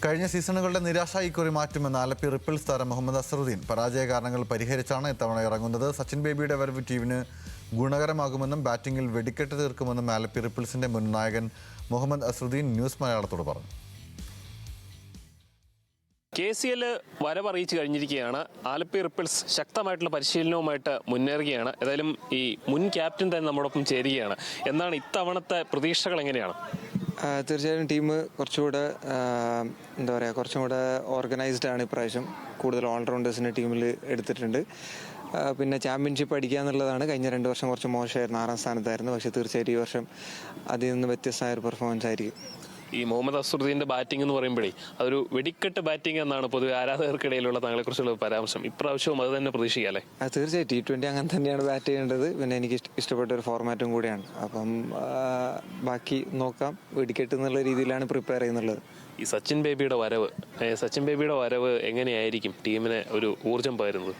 കഴിഞ്ഞ സീസണുകളുടെ നിരാശ ഇക്കുറി മാറ്റുമെന്ന് ആലപ്പി റിപ്പിൾസ് താരം മുഹമ്മദ് അസറുദ്ദീൻ പരാജയ കാരണങ്ങൾ പരിഹരിച്ചാണ് ഇത്തവണ ഇറങ്ങുന്നത്. സച്ചിൻ ബേബിയുടെ വരവ് ടീമിന് ഗുണകരമാകുമെന്നും ബാറ്റിംഗിൽ വെടിക്കെട്ട് തീർക്കുമെന്നും ആലപ്പി റിപ്പിൾസിന്റെ മുൻ നായകൻ മുഹമ്മദ് അസറുദ്ദീൻ ന്യൂസ് മലയാളത്തോട് പറഞ്ഞു. KCL വരവറിയിച്ചു കഴിഞ്ഞിരിക്കുകയാണ്. ആലപ്പി റിപ്പിൾസ് ശക്തമായിട്ടുള്ള പരിശീലനവുമായിട്ട് മുന്നേറുകയാണ്. ഏതായാലും ഈ മുൻ ക്യാപ്റ്റൻ തന്നെ നമ്മോടൊപ്പം ചേരുകയാണ്. എന്താണ് ഇത്തവണത്തെ പ്രതീക്ഷകൾ എങ്ങനെയാണ്? തീർച്ചയായും ടീം കുറച്ചുകൂടെ കുറച്ചും കൂടെ ഓർഗനൈസ്ഡ് ആണ് ഇപ്രാവശ്യം. കൂടുതൽ ഓൾറൗണ്ടേഴ്സിനെ ടീമിൽ എടുത്തിട്ടുണ്ട്. പിന്നെ ചാമ്പ്യൻഷിപ്പ് അടിക്കുക എന്നുള്ളതാണ്. കഴിഞ്ഞ 2 വർഷം കുറച്ച് മോശമായിരുന്നു, 6ാം സ്ഥാനത്തായിരുന്നു. പക്ഷേ തീർച്ചയായിട്ടും ഈ വർഷം അതിൽ നിന്ന് വ്യത്യസ്തമായ ഒരു പെർഫോമൻസ് ആയിരിക്കും. ഈ മുഹമ്മദ് അസറുദ്ദീൻ്റെ ബാറ്റിംഗ് എന്ന് പറയുമ്പോഴേ അതൊരു വെടിക്കെട്ട് ബാറ്റിംഗ് എന്നാണ് പൊതുവെ ആരാധകർക്കിടയിലുള്ള താങ്കളെക്കുറിച്ചുള്ള പരാമർശം. ഇപ്രാവശ്യവും അത് തന്നെ പ്രതീക്ഷിക്കാം അല്ലേ? തീർച്ചയായും T20 അങ്ങനെ തന്നെയാണ് ബാറ്റ് ചെയ്യേണ്ടത്. പിന്നെ എനിക്ക് ഇഷ്ടപ്പെട്ട ഒരു ഫോർമാറ്റും കൂടിയാണ്. അപ്പം ബാക്കി നോക്കാം. വെടിക്കെട്ട് എന്നുള്ള രീതിയിലാണ് പ്രിപ്പയർ ചെയ്യുന്നുള്ളത്. ഈ സച്ചിൻ ബേബിയുടെ വരവ് എങ്ങനെയായിരിക്കും ടീമിന് ഒരു ഊർജം പകരുന്നത്?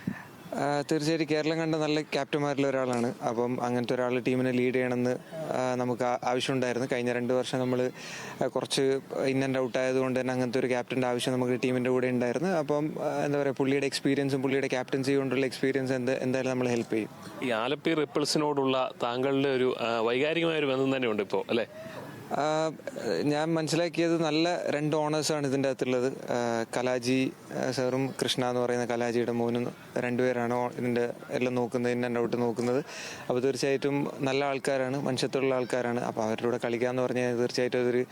തീർച്ചയായിട്ടും കേരളം കണ്ട നല്ല ക്യാപ്റ്റന്മാരിൽ ഒരാളാണ്. അപ്പം അങ്ങനത്തെ ഒരാൾ ടീമിനെ ലീഡ് ചെയ്യണമെന്ന് നമുക്ക് ആവശ്യമുണ്ടായിരുന്നു. കഴിഞ്ഞ 2 വർഷം നമ്മൾ കുറച്ച് ഇൻ ആൻഡ് ഔട്ട് ആയതുകൊണ്ട് തന്നെ അങ്ങനത്തെ ഒരു ക്യാപ്റ്റൻ്റെ ആവശ്യം നമുക്ക് ടീമിൻ്റെ കൂടെ ഉണ്ടായിരുന്നു. അപ്പം പുള്ളിയുടെ എക്സ്പീരിയൻസും പുള്ളിയുടെ ക്യാപ്റ്റൻസി കൊണ്ടുള്ള എക്സ്പീരിയൻസ് എന്തായാലും നമ്മൾ ഹെൽപ്പ് ചെയ്യും. ഈ ആലപ്പി റിപ്പിൾസിനോടുള്ള താങ്കളുടെ ഒരു വൈകാരികമായ ഒരു ബന്ധം തന്നെ ഉണ്ട് ഇപ്പോൾ അല്ലേ? ഞാൻ മനസ്സിലാക്കിയത് നല്ല 2 ഓണേഴ്സാണ് ഇതിൻ്റെ അകത്തുള്ളത്. കലാജി സാറും കൃഷ്ണ എന്ന് പറയുന്ന കലാജിയുടെ മോനും 2 പേരാണ് ഇതിൻ്റെ എല്ലാം നോക്കുന്നത്, ഇൻ ആൻഡ് ഔട്ട് നോക്കുന്നത്. അപ്പോൾ തീർച്ചയായിട്ടും നല്ല ആൾക്കാരാണ്, മനുഷ്യത്വമുള്ള ആൾക്കാരാണ്. അപ്പോൾ അവരുടെ കൂടെ കളിക്കാമെന്ന് പറഞ്ഞാൽ തീർച്ചയായിട്ടും അതൊരു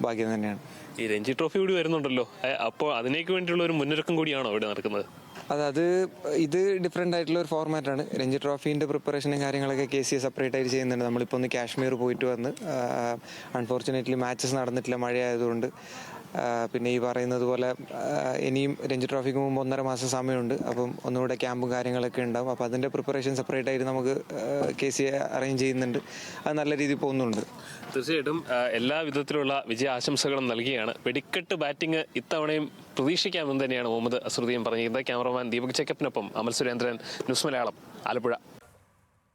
ഭാഗ്യം തന്നെയാണ്. ഈ രഞ്ജി ട്രോഫി കൂടി വരുന്നുണ്ടല്ലോ, അപ്പോൾ അതിനേക്ക് വേണ്ടിയുള്ള ഒരു മുന്നൊരുക്കം കൂടിയാണോ ഇവിടെ നടക്കുന്നത്? ഇത് ഡിഫറെൻ്റ് ആയിട്ടുള്ള ഒരു ഫോർമാറ്റാണ്. രഞ്ജി ട്രോഫീൻ്റെ പ്രിപ്പറേഷനും കാര്യങ്ങളൊക്കെ KCA സെപ്പറേറ്റ് ആയിട്ട് ചെയ്യുന്നുണ്ട്. നമ്മളിപ്പോൾ ഒന്ന് കാശ്മീർ പോയിട്ട് വന്ന് അൺഫോർച്ചുനേറ്റ്ലി മാച്ചസ് നടന്നിട്ടില്ല, മഴയായതുകൊണ്ട്. പിന്നെ ഈ പറയുന്നത് പോലെ ഇനിയും രഞ്ജി ട്രോഫിക്ക് മുമ്പ് 1.5 മാസം സമയമുണ്ട്. അപ്പം ഒന്നുകൂടെ ക്യാമ്പും കാര്യങ്ങളൊക്കെ ഉണ്ടാവും. അപ്പോൾ അതിൻ്റെ പ്രിപ്പറേഷൻ സെപ്പറേറ്റ് ആയിട്ട് നമുക്ക് KCA അറേഞ്ച് ചെയ്യുന്നുണ്ട്. അത് നല്ല രീതിയിൽ പോകുന്നുണ്ട്. തീർച്ചയായിട്ടും എല്ലാ വിധത്തിലുള്ള വിജയ ആശംസകളും നൽകിയാണ്. വെടിക്കെട്ട് ബാറ്റിംഗ് ഇത്തവണയും പ്രതീക്ഷിക്കാമെന്ന് തന്നെയാണ് മുഹമ്മദ് അസറുദ്ദീൻ പറഞ്ഞിരുന്നത്. ക്യാമറമാൻ ദീപക് ചെക്കപ്പിനൊപ്പം അമൽ സുരേന്ദ്രൻ, ന്യൂസ് മലയാളം, ആലപ്പുഴ.